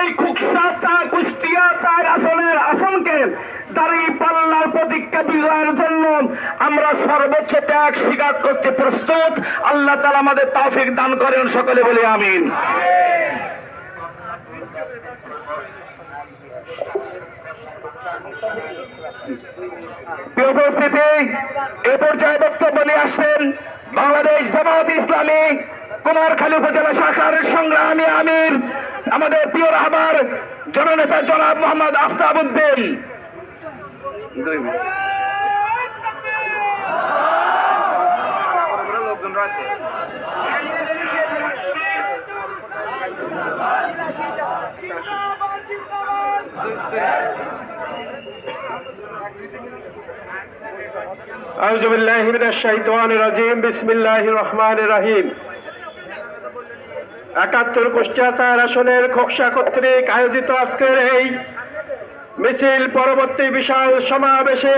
এই কুষ্টিয়া 4 আসনের আসনকে দাঁড়িপাল্লার প্রতীক্ষা বিজয়ের জন্য আমরা সর্বোচ্চ ত্যাগ স্বীকার করতে প্রস্তুত। আল্লাহ তাআলা আমাদের তৌফিক দান করেন, সকলে বলি আমিন। প্রিয় উপস্থিতি, এ পর্যায়ে বক্তব্য নিয়ে আসছেন বাংলাদেশ জামায়াত ইসলামী কুমারখালী উপজেলা শাখার সংগ্রামী আমির, আমাদের প্রিয় রাহবার জননেতা জনাব মোহাম্মদ আফতাব উদ্দিন। আউযু বিল্লাহি মিনাশ শাইতানির রাজিম, বিসমিল্লাহির রহমানির রহিম। ৭১ কুষ্টিয়া 4 আসনের খোকসা কর্তৃক আয়োজিত আজকের এই মিছিল পরবর্তী বিশাল সমাবেশে